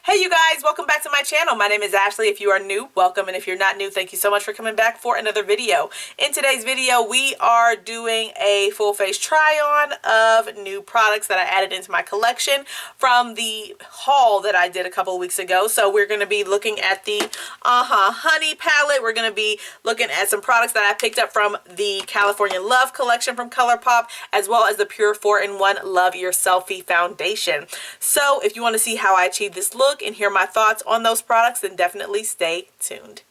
Hey you guys, welcome back to my channel. My name is Ashley. If you are new, welcome, and if you're not new, thank you so much for coming back for another video. In today's video, we are doing a full face try on of new products that I added into my collection from the haul that I did a couple of weeks ago. So we're going to be looking at the Honey palette. We're going to be looking at some products that I picked up from the California Love collection from ColourPop, as well as the PUR 4-in-1 Love Your Selfie foundation. So if you want to see how I achieved this look and hear my thoughts on those products, then definitely stay tuned.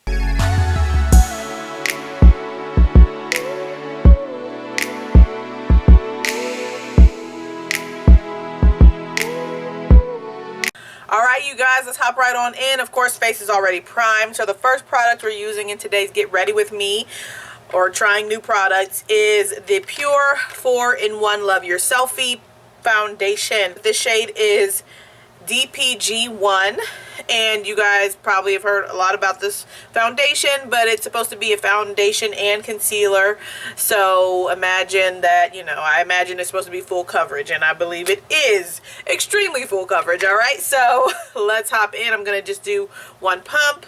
Alright you guys, let's hop right on in. Of course, face is already primed. So the first product we're using in today's Get Ready With Me, or trying new products, is the PUR 4-in-1 Love Your Selfie foundation. The shade is DPG1, and you guys probably have heard a lot about this foundation, but it's supposed to be a foundation and concealer. So imagine that, I imagine it's supposed to be full coverage, and I believe it is extremely full coverage. All right, so let's hop in. I'm going to just do one pump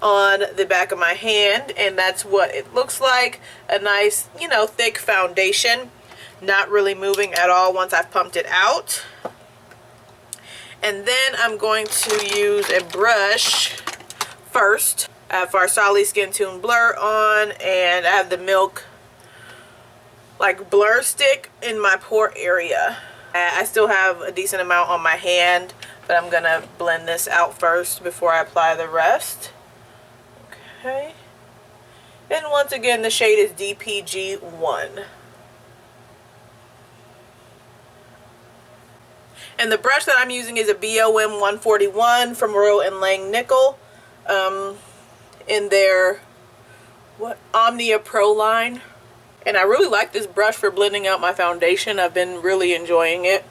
on the back of my hand, and that's what it looks like. A nice, thick foundation, not really moving at all once I've pumped it out. And then I'm going to use a brush first. I have our Solid Skin Tune Blur on, and I have the Milk blur stick in my pore area. I still have a decent amount on my hand, but I'm gonna blend this out first before I apply the rest. Okay. And once again, the shade is DPG1. And the brush that I'm using is a BOM 141 from Royal & Lang Nickel in their Omnia Pro line. And I really like this brush for blending out my foundation. I've been really enjoying it.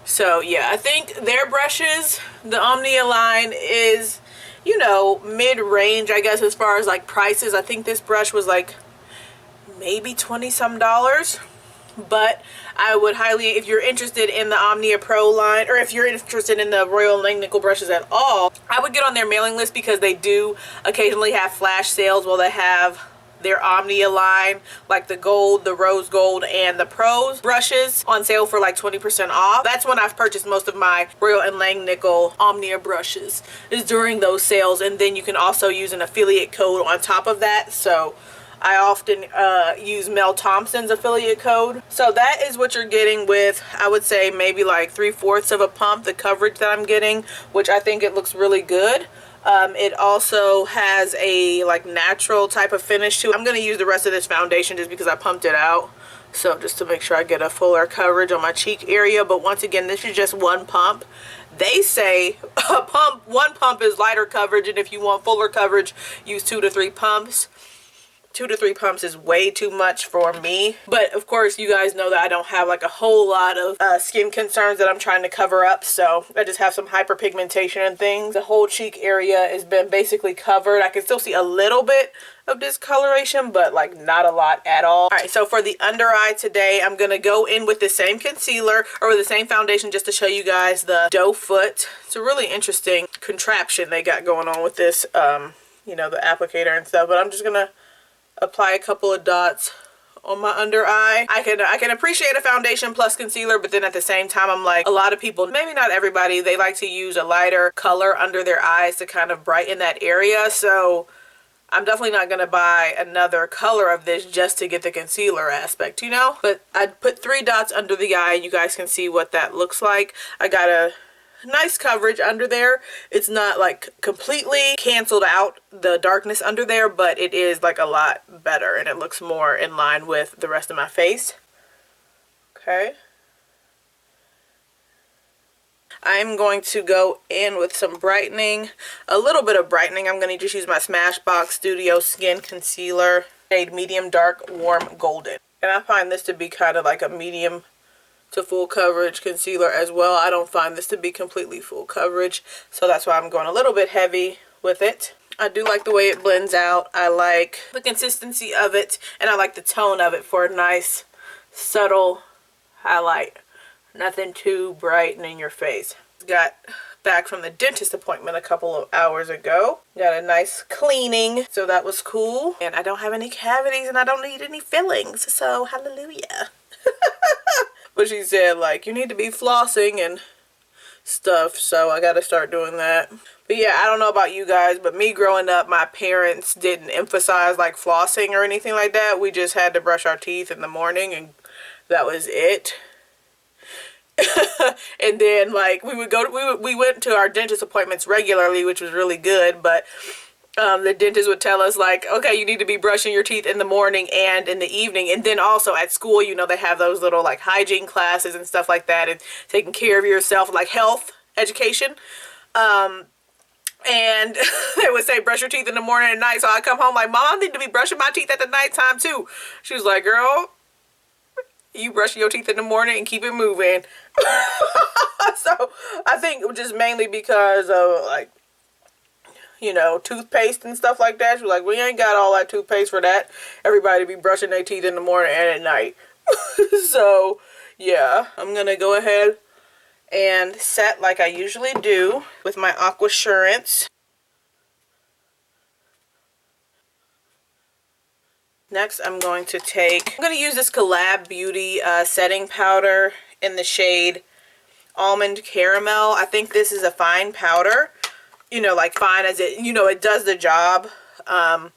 So yeah, I think their brushes, the Omnia line, is, mid-range, I guess, as far as prices. I think this brush was maybe $20-some. But I would highly, if you're interested in the Omnia Pro line, or if you're interested in the Royal & Lang Nickel brushes at all, I would get on their mailing list, because they do occasionally have flash sales while they have their Omnia line, like the gold, the rose gold, and the pros brushes on sale for 20% off. That's when I've purchased most of my Royal & Lang Nickel Omnia brushes, is during those sales. And then you can also use an affiliate code on top of that. So I often use Mel Thompson's affiliate code. So that is what you're getting with, I would say, maybe 3/4 of a pump, the coverage that I'm getting, which I think it looks really good. It also has a natural type of finish to it. I'm going to use the rest of this foundation just because I pumped it out. So just to make sure I get a fuller coverage on my cheek area. But once again, this is just one pump. They say one pump is lighter coverage, and if you want fuller coverage, use 2 to 3 pumps. 2 to 3 pumps is way too much for me. But of course, you guys know that I don't have a whole lot of skin concerns that I'm trying to cover up. So I just have some hyperpigmentation and things. The whole cheek area has been basically covered. I can still see a little bit of discoloration, but not a lot at all. All right, so for the under eye today, I'm gonna go in with the same concealer, or with the same foundation, just to show you guys the doe foot. It's a really interesting contraption they got going on with this, the applicator and stuff. But I'm just gonna apply a couple of dots on my under eye. I can appreciate a foundation plus concealer, but then at the same time, I'm a lot of people, maybe not everybody, they like to use a lighter color under their eyes to kind of brighten that area. So I'm definitely not going to buy another color of this just to get the concealer aspect, But I put 3 dots under the eye, and you guys can see what that looks like. I got a nice coverage under there. It's not completely canceled out the darkness under there, but it is a lot better, and it looks more in line with the rest of my face. Okay. I'm going to go in with some brightening, a little bit of brightening. I'm going to just use my Smashbox Studio Skin Concealer, shade Medium Dark Warm Golden. And I find this to be kind of a medium to full coverage concealer as well. I don't find this to be completely full coverage, so that's why I'm going a little bit heavy with it. I do like the way it blends out. I like the consistency of it, and I like the tone of it for a nice subtle highlight. Nothing too bright and in your face. Got back from the dentist appointment a couple of hours ago. Got a nice cleaning, so that was cool. And I don't have any cavities and I don't need any fillings, so hallelujah. But she said, like, you need to be flossing and stuff, so I gotta start doing that. But yeah, I don't know about you guys, but me growing up, my parents didn't emphasize like flossing or anything like that. We just had to brush our teeth in the morning and that was it. And then like we went to our dentist appointments regularly, which was really good, but the dentist would tell us like, okay, you need to be brushing your teeth in the morning and in the evening. And then also at school, you know, they have those little like hygiene classes and stuff like that, and taking care of yourself, like health education. And they would say brush your teeth in the morning and night. So I come home like, Mom, I need to be brushing my teeth at the nighttime too. She was like, girl, you brush your teeth in the morning and keep it moving. So I think just mainly because of like, you know, toothpaste and stuff like that. She was like, we ain't got all that toothpaste for that. Everybody be brushing their teeth in the morning and at night. So yeah, I'm gonna go ahead and set like I usually do with my Aquasurance. Next, I'm going to use this Col-lab Beauty setting powder in the shade Almond Caramel. I think this is a fine powder. You know, like fine as it, you know, it does the job. I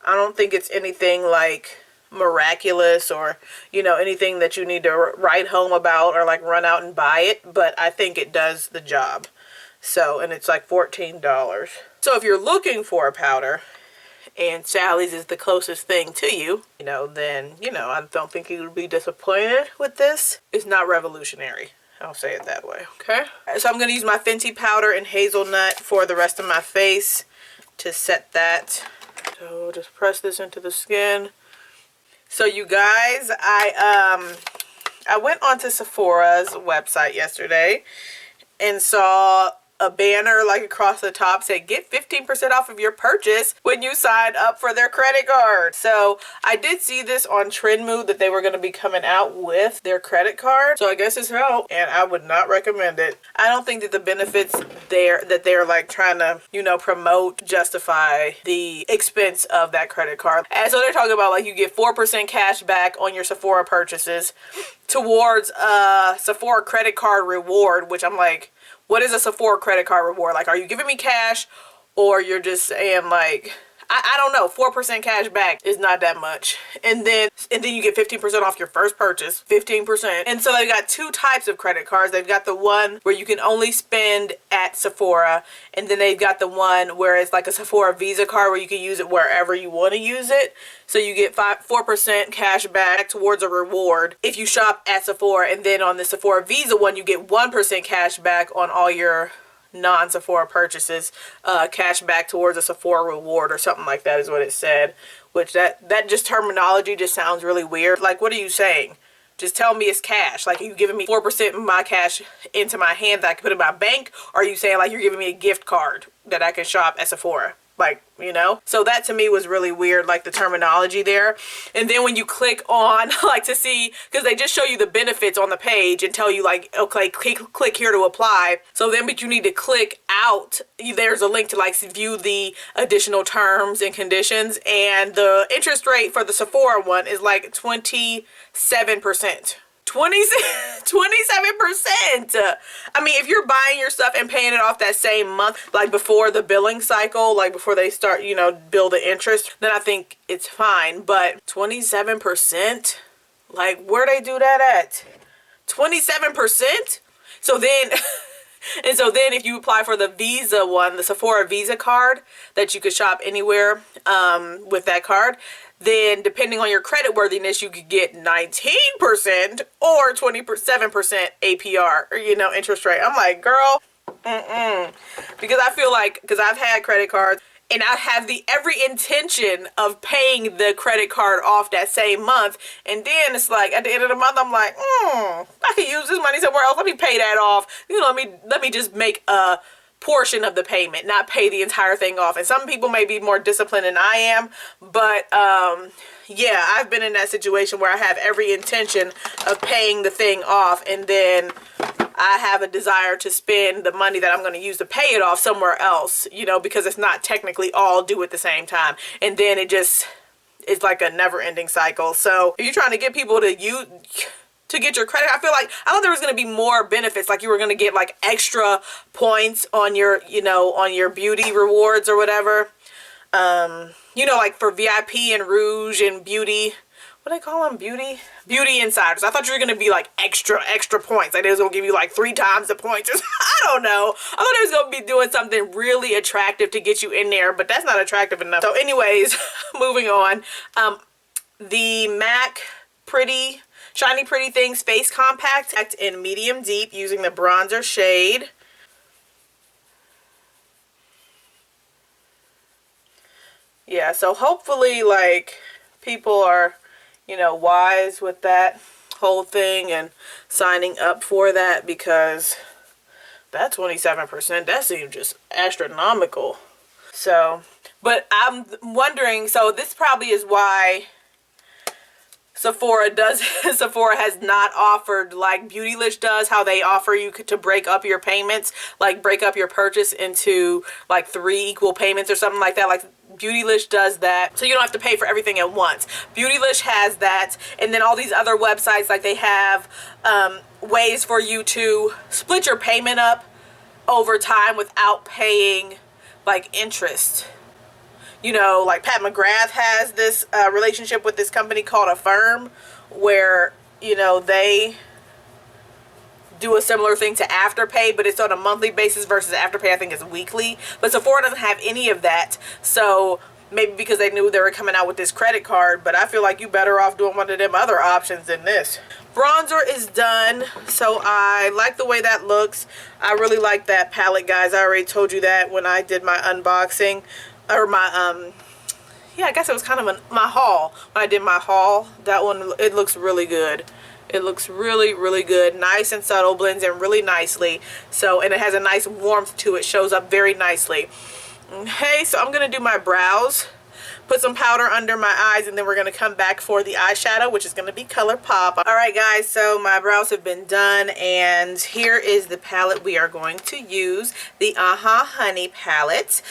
don't think it's anything like miraculous or, you know, anything that you need to write home about or like run out and buy it, but I think it does the job. So, and it's like $14. So if you're looking for a powder and Sally's is the closest thing to you, you know, then, you know, I don't think you would be disappointed with this. It's not revolutionary. I'll say it that way, okay? So I'm going to use my Fenty powder and Hazelnut for the rest of my face to set that. So just press this into the skin. So you guys, I went onto Sephora's website yesterday and saw a banner like across the top said get 15% off of your purchase when you sign up for their credit card. So I did see this on Trendmood that they were going to be coming out with their credit card. So I guess it's out and I would not recommend it. I don't think that the benefits that they're like trying to, you know, promote justify the expense of that credit card. And so they're talking about like you get 4% cash back on your Sephora purchases towards a Sephora credit card reward, which I'm like, what is a Sephora credit card reward? Like, are you giving me cash or you're just saying like, I don't know, 4% cash back is not that much. And then you get 15% off your first purchase, 15%. And so they've got two types of credit cards. They've got the one where you can only spend at Sephora, and then they've got the one where it's like a Sephora Visa card where you can use it wherever you want to use it. So you get 4% cash back towards a reward if you shop at Sephora, and then on the Sephora Visa one you get 1% cash back on all your non-Sephora purchases, cash back towards a Sephora reward or something like that is what it said. Which that just terminology just sounds really weird. Like, what are you saying? Just tell me it's cash. Like, are you giving me 4% of my cash into my hand that I can put in my bank? Or are you saying like you're giving me a gift card that I can shop at Sephora? Like, you know, so that to me was really weird, like the terminology there. And then when you click on like to see, because they just show you the benefits on the page and tell you like, okay, click here to apply. So then, but you need to click out. There's a link to like view the additional terms and conditions, and the interest rate for the Sephora one is like 27%. 27%. I mean, if you're buying your stuff and paying it off that same month, like before the billing cycle, like before they start, you know, bill the interest, then I think it's fine. But 27%? Like, where they do that at? 27%? So then, and so then if you apply for the Visa one, the Sephora Visa card that you could shop anywhere with that card, then depending on your credit worthiness, you could get 19% or 27% APR, or, you know, interest rate. I'm like, girl, because I feel like, because I've had credit cards and I have every intention of paying the credit card off that same month, and then it's like at the end of the month I'm like, I could use this money somewhere else. Let me pay that off. You know, let me just make a portion of the payment, not pay the entire thing off. And some people may be more disciplined than I am, but yeah, I've been in that situation where I have every intention of paying the thing off, and then I have a desire to spend the money that I'm going to use to pay it off somewhere else, you know, because it's not technically all due at the same time. And then it just, it's like a never-ending cycle. So if you're trying to get people to use, to get your credit, I thought there was going to be more benefits, like you were going to get like extra points on your, you know, on your beauty rewards or whatever. You know, like for VIP and Rouge and beauty, what do they call them? Beauty insiders. I thought you were going to be like extra points. Like they was going to give you like 3 times the points. I don't know. I thought it was going to be doing something really attractive to get you in there, but that's not attractive enough. So anyways, moving on. The MAC Shiny Pretty Things Face Compact in medium deep using the bronzer shade. Yeah, so hopefully like people are, you know, wise with that whole thing and signing up for that, because that 27%, that seems just astronomical. So, but I'm wondering, so this probably is why Sephora has not offered like Beautylish does, how they offer you to break up your payments, like break up your purchase into like 3 equal payments or something like that. Like Beautylish does that, so you don't have to pay for everything at once. Beautylish has that, and then all these other websites, like they have ways for you to split your payment up over time without paying like interest. You know, like Pat McGrath has this relationship with this company called Affirm, where, you know, they do a similar thing to Afterpay, but it's on a monthly basis versus Afterpay I think is weekly. But Sephora doesn't have any of that, so maybe because they knew they were coming out with this credit card, but I feel like you better off doing one of them other options than this. Bronzer is done, so I like the way that looks. I really like that palette, guys. I already told you that when I did my unboxing, or my yeah, I guess it was kind of my haul. When I did my haul, that one, it looks really good. It looks really good, nice and subtle, blends in really nicely. So, and it has a nice warmth to it, shows up very nicely. Okay, so I'm gonna do my brows, put some powder under my eyes, and then we're gonna come back for the eyeshadow, which is gonna be ColourPop. All right, guys, so my brows have been done, and here is the palette we are going to use, the Honey palette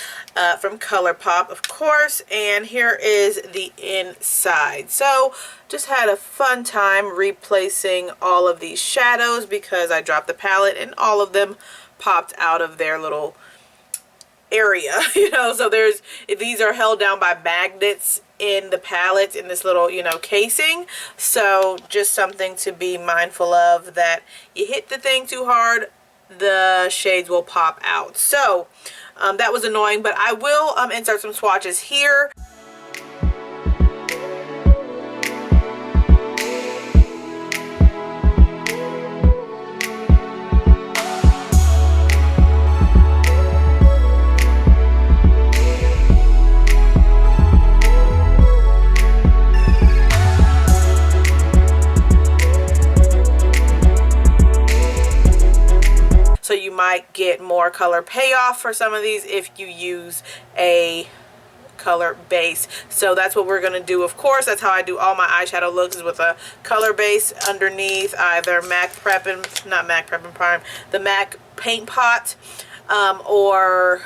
from ColourPop, of course, and here is the inside. So just had a fun time replacing all of these shadows because I dropped the palette and all of them popped out of their little area, you know. So these are held down by magnets in the palette in this little, you know, casing. So just something to be mindful of, that you hit the thing too hard, the shades will pop out. So that was annoying, but I will insert some swatches here. So you might get more color payoff for some of these if you use a color base. So that's what we're going to do, of course. That's how I do all my eyeshadow looks, is with a color base underneath, either not MAC Prep and Prime, the MAC Paint Pot, or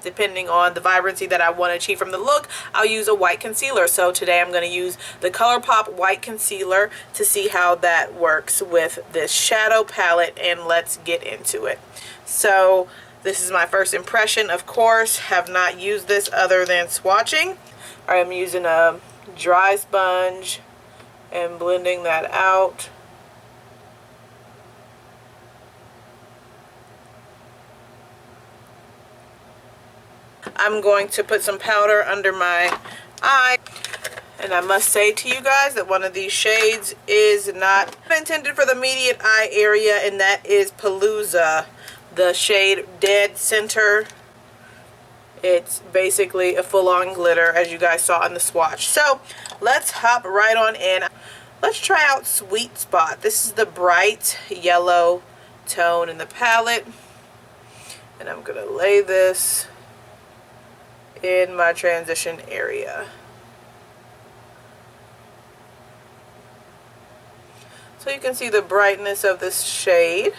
depending on the vibrancy that I want to achieve from the look, I'll use a white concealer. So today I'm going to use the ColourPop white concealer to see how that works with this shadow palette, and let's get into it. So this is my first impression, of course. Have not used this other than swatching. I'm using a dry sponge and blending that out. I'm going to put some powder under my eye, and I must say to you guys that one of these shades is not intended for the immediate eye area, and that is Palooza, the shade Dead Center. It's basically a full-on glitter, as you guys saw in the swatch. So let's hop right on in. Let's try out Sweet Spot. This is the bright yellow tone in the palette, and I'm gonna lay this in my transition area. So you can see the brightness of this shade.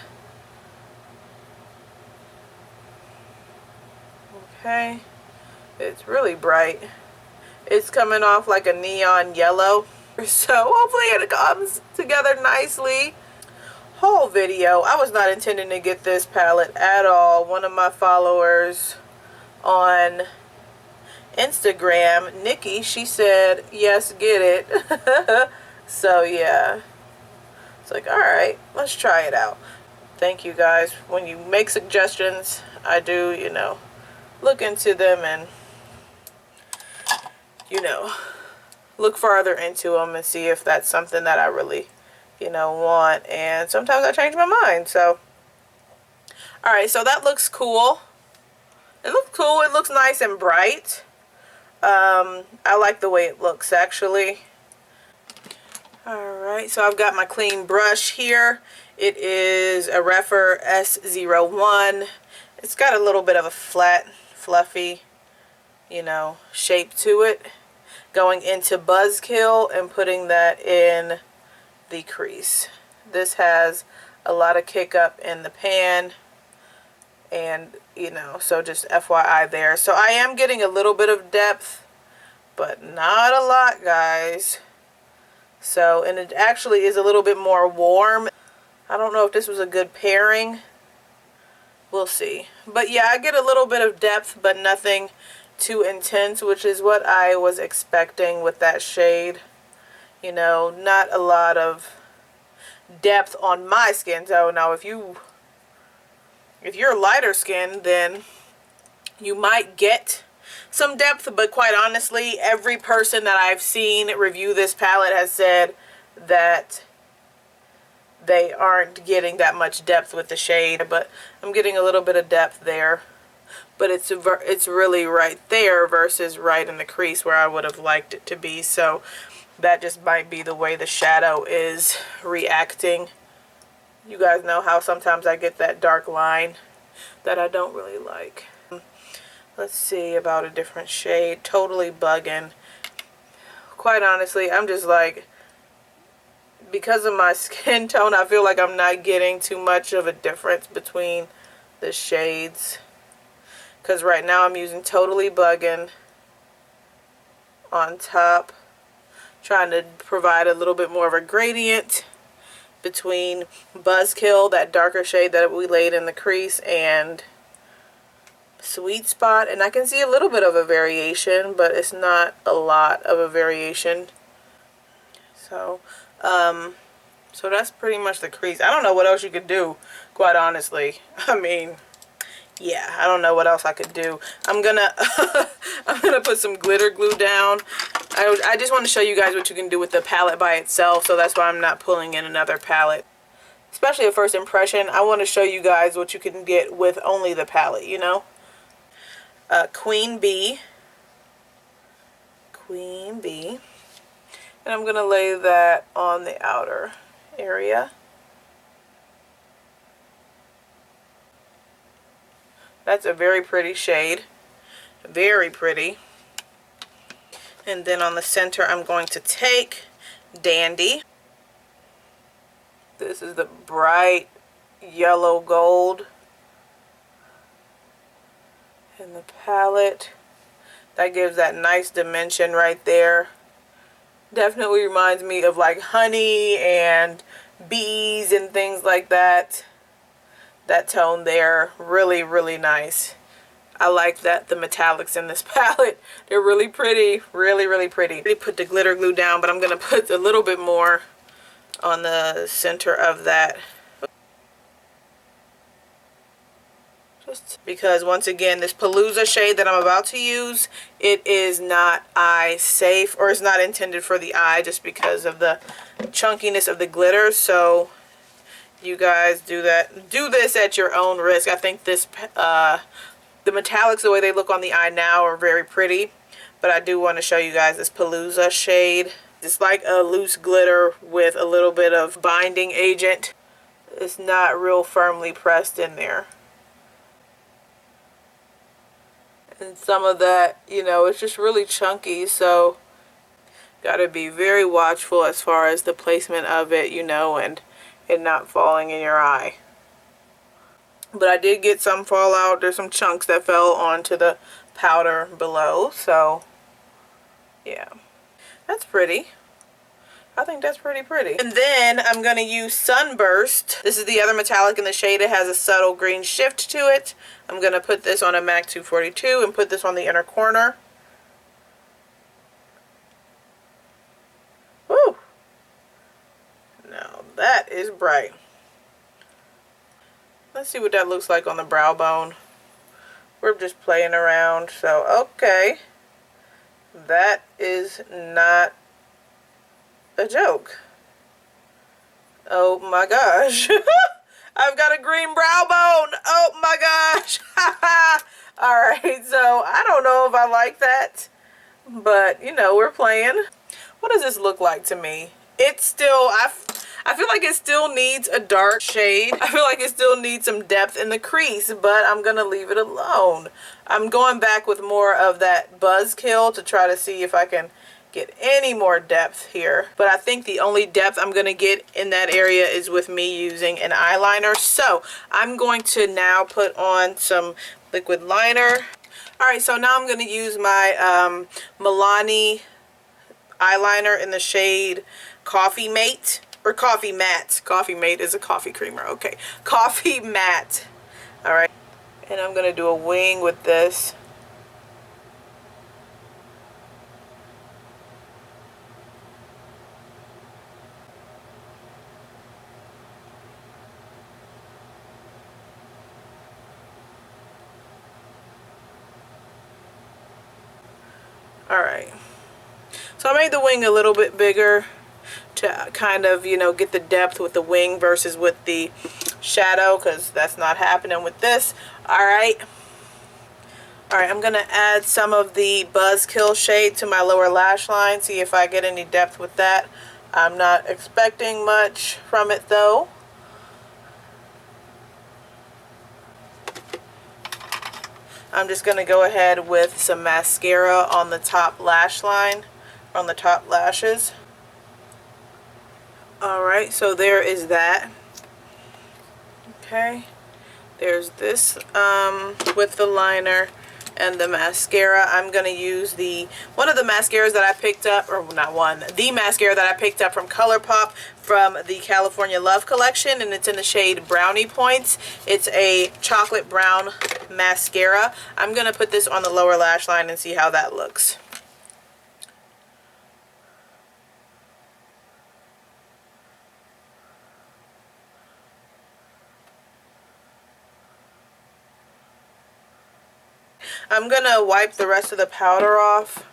Okay, it's really bright. It's coming off like a neon yellow. So hopefully it comes together nicely. Whole video, I was not intending to get this palette at all. One of my followers on Instagram, Nikki, she said, yes, get it. So yeah, it's like, alright, let's try it out. Thank you guys. When you make suggestions, I do, you know, look into them and, you know, look farther into them and see if that's something that I really, you know, want. And sometimes I change my mind. So alright, so that looks cool. It looks cool. It looks nice and bright. I like the way it looks, actually. Alright, so I've got my clean brush here. It is a Rephr S01. It's got a little bit of a flat, fluffy, you know, shape to it. Going into Buzzkill and putting that in the crease. This has a lot of kick up in the pan, and you know, so just FYI there. So I am getting a little bit of depth, but not a lot, guys. So, and it actually is a little bit more warm. I don't know if this was a good pairing. We'll see. But yeah, I get a little bit of depth, but nothing too intense, which is what I was expecting with that shade. You know, not a lot of depth on my skin. So now if you're lighter skinned, then you might get some depth, but quite honestly, every person that I've seen review this palette has said that they aren't getting that much depth with the shade. But I'm getting a little bit of depth there, but it's really right there versus right in the crease where I would have liked it to be. So that just might be the way the shadow is reacting. You guys know how sometimes I get that dark line that I don't really like. Let's see about a different shade. Totally Bugging. Quite honestly, I'm just like, because of my skin tone, I feel like I'm not getting too much of a difference between the shades. Because right now I'm using Totally Bugging on top, trying to provide a little bit more of a gradient between Buzzkill, that darker shade that we laid in the crease, and Sweet Spot. And I can see a little bit of a variation, but it's not a lot of a variation. So so that's pretty much the crease. I don't know what else you could do, quite honestly. I mean, yeah, I don't know what else I could do. I'm gonna I'm gonna put some glitter glue down. I just want to show you guys what you can do with the palette by itself, so that's why I'm not pulling in another palette. Especially a first impression, I want to show you guys what you can get with only the palette, you know. Queen Bee. And I'm gonna lay that on the outer area. That's a very pretty shade. Very pretty. And then on the center, I'm going to take Dandy. This is the bright yellow gold in the palette. That gives that nice dimension right there. Definitely reminds me of like honey and bees and things like that. That tone there, really, really nice. I like that the metallics in this palette, they're really pretty, really, really pretty. I already put the glitter glue down, but I'm going to put a little bit more on the center of that. Just because, once again, this Palooza shade that I'm about to use, it is not eye safe, or it's not intended for the eye just because of the chunkiness of the glitter. So you guys do this at your own risk. I think this the metallics, the way they look on the eye now, are very pretty, but I do want to show you guys this Palooza shade. It's like a loose glitter with a little bit of binding agent. It's not real firmly pressed in there. And some of that, you know, it's just really chunky, so gotta be very watchful as far as the placement of it, you know, and it not falling in your eye. but I did get some fallout. There's some chunks that fell onto the powder below, so yeah, that's pretty. I think that's pretty pretty. And then I'm going to use Sunburst. This is the other metallic in the shade. It has a subtle green shift to it. I'm going to put this on a MAC 242 and put this on the inner corner. Woo! Now that is bright. Let's see what that looks like on the brow bone. We're just playing around. So, okay. That is not a joke. Oh my gosh. I've got a green brow bone. Oh my gosh. Alright, so I don't know if I like that. But, you know, we're playing. What does this look like to me? It's still, I feel like it still needs a dark shade. I feel like it still needs some depth in the crease, but I'm going to leave it alone. I'm going back with more of that buzzkill to try to see if I can get any more depth here. But I think the only depth I'm going to get in that area is with me using an eyeliner. So I'm going to now put on some liquid liner. Alright, so now I'm going to use my Milani eyeliner in the shade Coffee Mate, or Coffee Matte. Coffee Mate is a coffee creamer. Okay, Coffee Matte. Alright, and I'm going to do a wing with this. Alright, so I made the wing a little bit bigger to kind of, you know, get the depth with the wing versus with the shadow, because that's not happening with this. Alright, I'm going to add some of the Buzzkill shade to my lower lash line, see if I get any depth with that. I'm not expecting much from it though. I'm just going to go ahead with some mascara on the top lash line, on the top lashes. Alright, so there is that. Okay, there's this with the liner and the mascara. I'm going to use one of the mascaras that I picked up, or not one, the mascara that I picked up from ColourPop from the California Love collection, and it's in the shade Brownie Points. It's a chocolate brown mascara. I'm going to put this on the lower lash line and see how that looks. I'm going to wipe the rest of the powder off.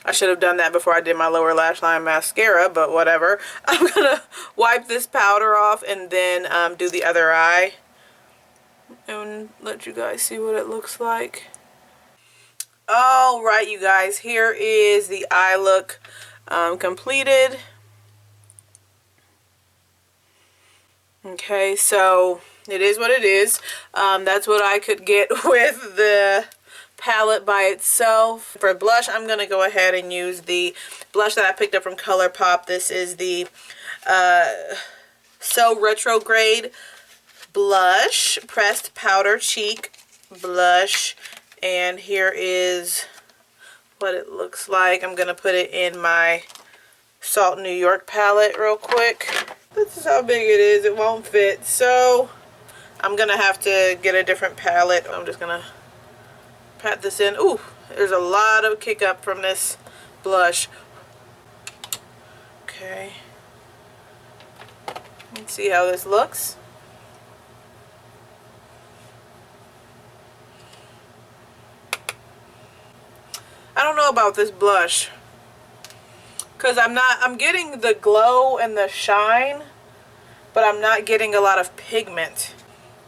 I should have done that before I did my lower lash line mascara, but whatever. I'm going to wipe this powder off and then do the other eye and let you guys see what it looks like. Alright, you guys, here is the eye look completed. Okay, so it is what it is. That's what I could get with the palette by itself. For blush, I'm going to go ahead and use the blush that I picked up from ColourPop. This is the Retrograde blush, pressed powder cheek blush, and here is what it looks like. I'm going to put it in my Salt New York palette real quick. This is how big it is. It won't fit, so I'm going to have to get a different palette. I'm just going to pat this in. Ooh, there's a lot of kick up from this blush. Okay. Let's see how this looks. I don't know about this blush, because I'm getting the glow and the shine, but I'm not getting a lot of pigment.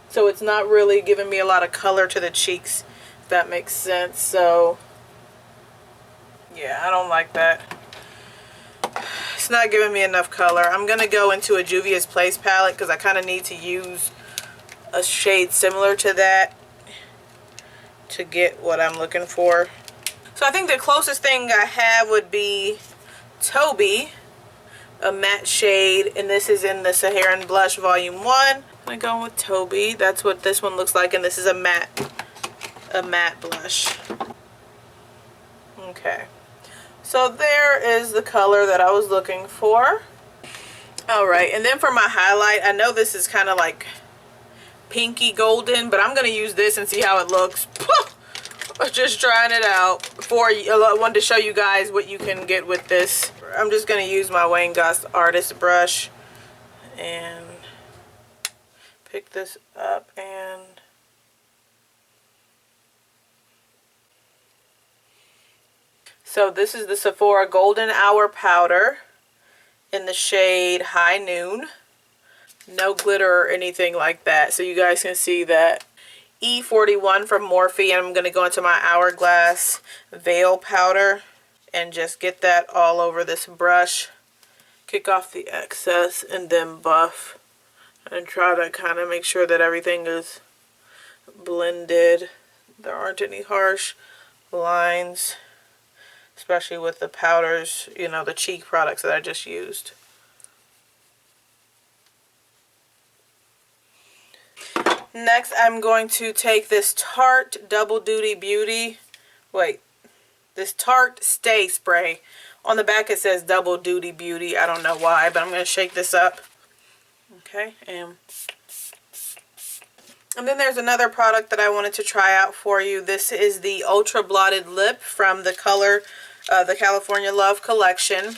So it's not really giving me a lot of color to the cheeks, if that makes sense. So yeah, I don't like that. It's not giving me enough color. I'm going to go into a Juvia's Place palette because I kind of need to use a shade similar to that to get what I'm looking for. So I think the closest thing I have would be Toby, a matte shade, and this is in the Saharan Blush Volume 1. I'm gonna go with Toby. That's what this one looks like, and this is a matte blush. Okay, so there is the color that I was looking for. All right, and then for my highlight, I know this is kind of like pinky golden, but I'm gonna use this and see how it looks. Just trying it out. I wanted to show you guys what you can get with this. I'm just gonna use my Wayne Goss artist brush and pick this up, and so this is the Sephora Golden Hour powder in the shade High Noon. No glitter or anything like that, so you guys can see that. E41 from Morphe, and I'm going to go into my Hourglass Veil powder and just get that all over this brush. Kick off the excess and then buff. And try to kind of make sure that everything is blended. There aren't any harsh lines, especially with the powders, you know, the cheek products that I just used. Next, I'm going to take this Tarte Double Duty Beauty. This Tarte Stay Spray. On the back it says Double Duty Beauty. I don't know why, but I'm going to shake this up. Okay, and then there's another product that I wanted to try out for you. This is the Ultra Blotted Lip from the the California Love collection.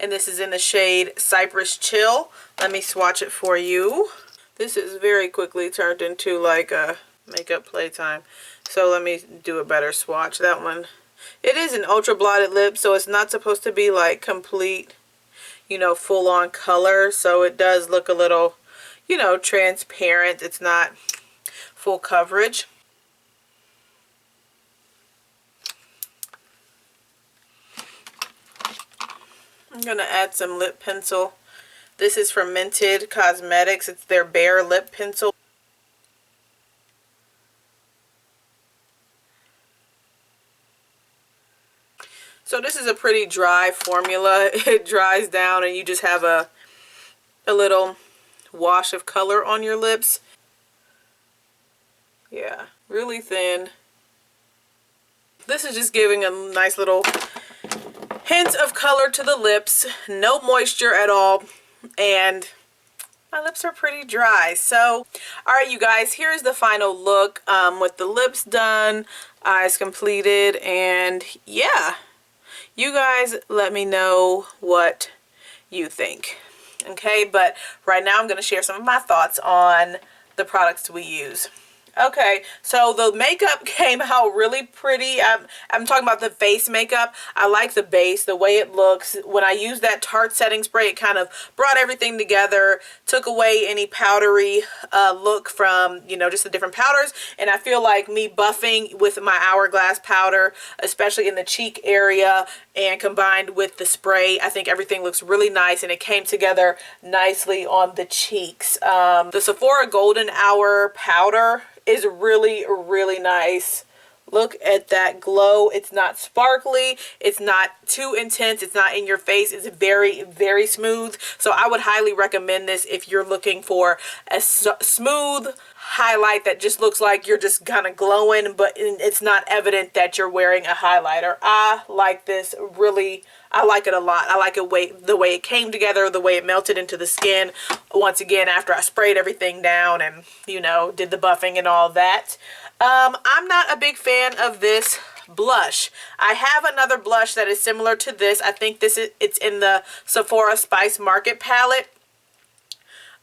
And this is in the shade Cypress Chill. Let me swatch it for you. This is very quickly turned into like a makeup playtime. So let me do a better swatch. That one, it is an ultra blotted lip, so it's not supposed to be like complete, you know, full on color. So it does look a little, you know, transparent. It's not full coverage. I'm going to add some lip pencil. This is from Mented Cosmetics. It's their Bare Lip Pencil. So this is a pretty dry formula. It dries down and you just have a little wash of color on your lips. Yeah, really thin. This is just giving a nice little hint of color to the lips. No moisture at all. And my lips are pretty dry. So, alright you guys, here's the final look with the lips done, eyes completed, and yeah. You guys let me know what you think. Okay, but right now I'm going to share some of my thoughts on the products we use. Okay, so the makeup came out really pretty. I'm talking about the face makeup. I like the base, the way it looks. When I used that Tarte setting spray, it kind of brought everything together, took away any powdery look from, you know, just the different powders. And I feel like me buffing with my Hourglass powder, especially in the cheek area, and combined with the spray, I think everything looks really nice, and it came together nicely on the cheeks. The Sephora Golden Hour powder is really, really nice. Look at that glow. It's not sparkly. It's not too intense. It's not in your face. It's very, very smooth. So I would highly recommend this if you're looking for a smooth highlight that just looks like you're just kind of glowing, but it's not evident that you're wearing a highlighter. I like this really. I like it a lot. I like it the way it came together, the way it melted into the skin. Once again, after I sprayed everything down and, you know, did the buffing and all that. I'm not a big fan of this blush. I have another blush that is similar to this. I think it's in the Sephora Spice Market palette.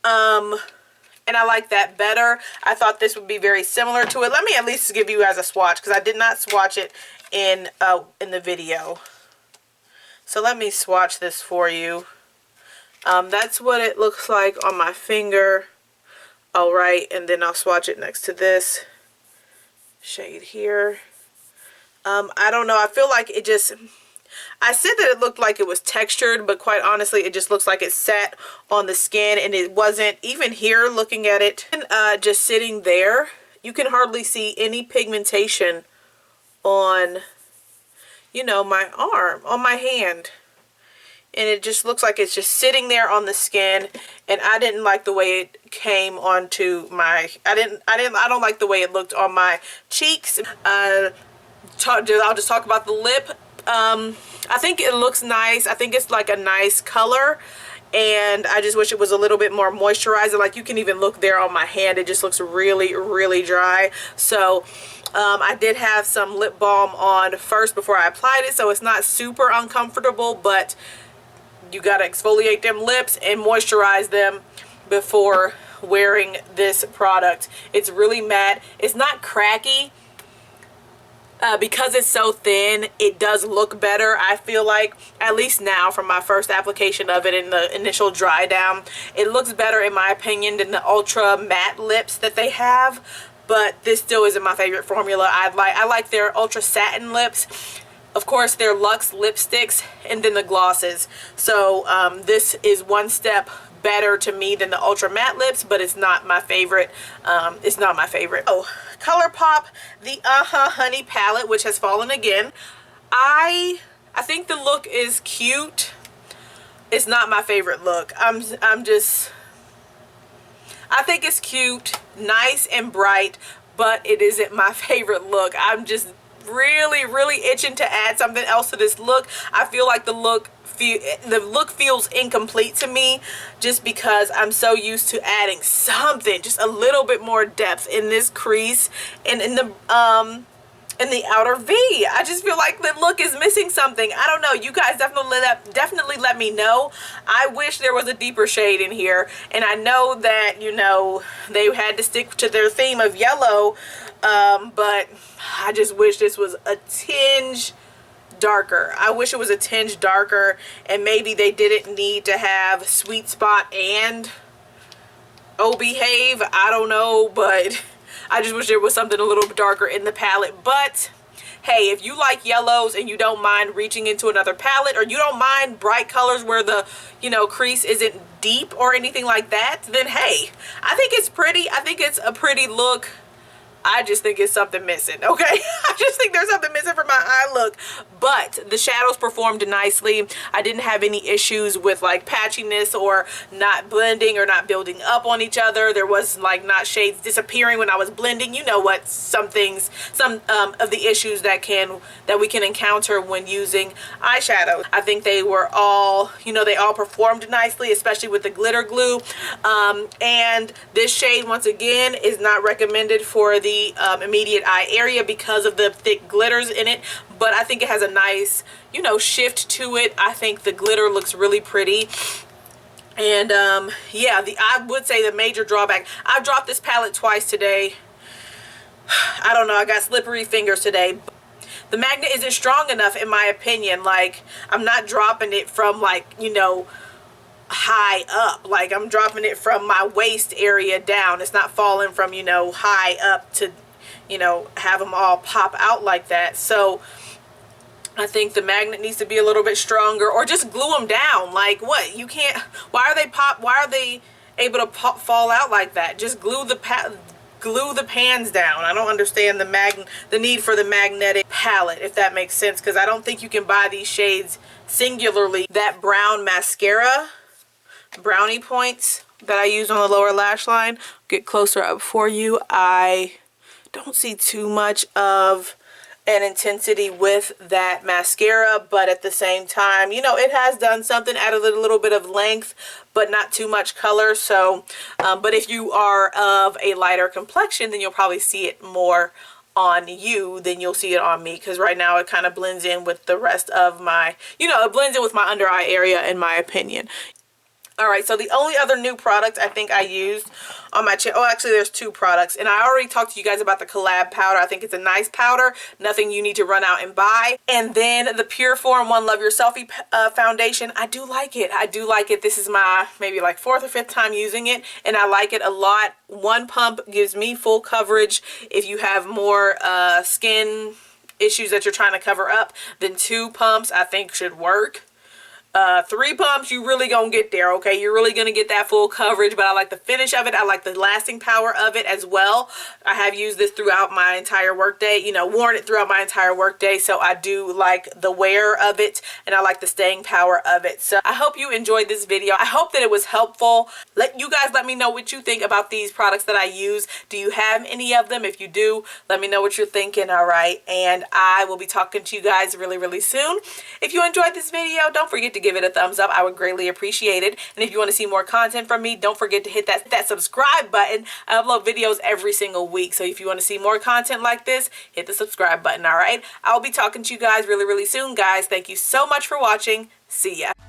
And I like that better. I thought this would be very similar to it. Let me at least give you guys a swatch, because I did not swatch it in the video. So let me swatch this for you. That's what it looks like on my finger. Alright, and then I'll swatch it next to this shade here. I don't know. I feel like it just... I said that it looked like it was textured, but quite honestly, it just looks like it sat on the skin, and it wasn't. Even here, looking at it, just sitting there, you can hardly see any pigmentation on, you know, my arm, on my hand. and it just looks like it's just sitting there on the skin, and I didn't like the way it came onto my, I don't like the way it looked on my cheeks. I'll just talk about the lip. I think it looks nice. I think it's like a nice color, and I just wish it was a little bit more moisturizing. Like, you can even look there on my hand, it just looks really, really dry. So I did have some lip balm on first before I applied it, so it's not super uncomfortable, but you gotta exfoliate them lips and moisturize them before wearing this product. It's really matte. It's not cracky. Because it's so thin, it does look better, I feel like, at least now from my first application of it in the initial dry down. It looks better, in my opinion, than the ultra matte lips that they have, but this still isn't my favorite formula. I like their ultra satin lips, of course their luxe lipsticks, and then the glosses. So this is one step better to me than the ultra matte lips, but it's not my favorite. It's not my favorite. Oh, ColourPop, the Honey palette, which has fallen again. I think the look is cute. It's not my favorite look. I think it's cute, nice and bright, but it isn't my favorite look. I'm just really, really itching to add something else to this look. I feel like the look feels incomplete to me, just because I'm so used to adding something, just a little bit more depth in this crease and in the outer V. I just feel like the look is missing something. I don't know. You guys definitely let me know. I wish there was a deeper shade in here, and I know that, you know, they had to stick to their theme of yellow, but I just wish this was a tinge darker. I wish it was a tinge darker, and maybe they didn't need to have Sweet Spot and Oh Behave. I don't know, but I just wish there was something a little bit darker in the palette. But hey, if you like yellows and you don't mind reaching into another palette, or you don't mind bright colors where the, you know, crease isn't deep or anything like that, then hey, I think it's pretty. I think it's a pretty look. I just think it's something missing, okay? I just think there's something missing from my eye look. But the shadows performed nicely. I didn't have any issues with like patchiness or not blending or not building up on each other. There was like not shades disappearing when I was blending. You know what, some of the issues that we can encounter when using eyeshadow. I think they were all, you know, they all performed nicely, especially with the glitter glue. And this shade, once again, is not recommended for the immediate eye area because of the thick glitters in it, but I think it has a nice, you know, shift to it. I think the glitter looks really pretty. And yeah, I would say the major drawback, I've dropped this palette twice today. I don't know, I got slippery fingers today. The magnet isn't strong enough, in my opinion. Like, I'm not dropping it from, like, you know, high up. Like, I'm dropping it from my waist area down. It's not falling from, you know, high up to, you know, have them all pop out like that. So I think the magnet needs to be a little bit stronger, or just glue them down. Like, what? You can't, why are they able to fall out like that? Just glue the pans down. I don't understand the need for the magnetic palette, if that makes sense, because I don't think you can buy these shades singularly. That brown mascara, Brownie points that I used on the lower lash line, get closer up for you. I don't see too much of an intensity with that mascara, but at the same time, you know, it has done something, added a little bit of length, but not too much color. So but if you are of a lighter complexion, then you'll probably see it more on you than you'll see it on me, because right now it kind of blends in with the rest of my, you know, it blends in with my under eye area, in my opinion. Alright, so the only other new product I think I used on my channel, oh, actually there's two products, and I already talked to you guys about the Collab powder. I think it's a nice powder, nothing you need to run out and buy. And then the PUR 4in1 Love Your Selfie foundation. I do like it. I do like it. This is my maybe like 4th or 5th time using it, and I like it a lot. One pump gives me full coverage if you have more skin issues that you're trying to cover up. Then 2 pumps I think should work. 3 pumps, you really gonna get there, okay? You're really gonna get that full coverage, but I like the finish of it. I like the lasting power of it as well. I have used this throughout my entire workday, you know, worn it throughout my entire workday, so I do like the wear of it, and I like the staying power of it. So I hope you enjoyed this video. I hope that it was helpful. Let me know what you think about these products that I use. Do you have any of them? If you do, let me know what you're thinking, all right? And I will be talking to you guys really, really soon. If you enjoyed this video, don't forget to give it a thumbs up. I would greatly appreciate it. And if you want to see more content from me, don't forget to hit that subscribe button. I upload videos every single week, so if you want to see more content like this, hit the subscribe button, all right? I'll be talking to you guys really, really soon, guys. Thank you so much for watching. See ya.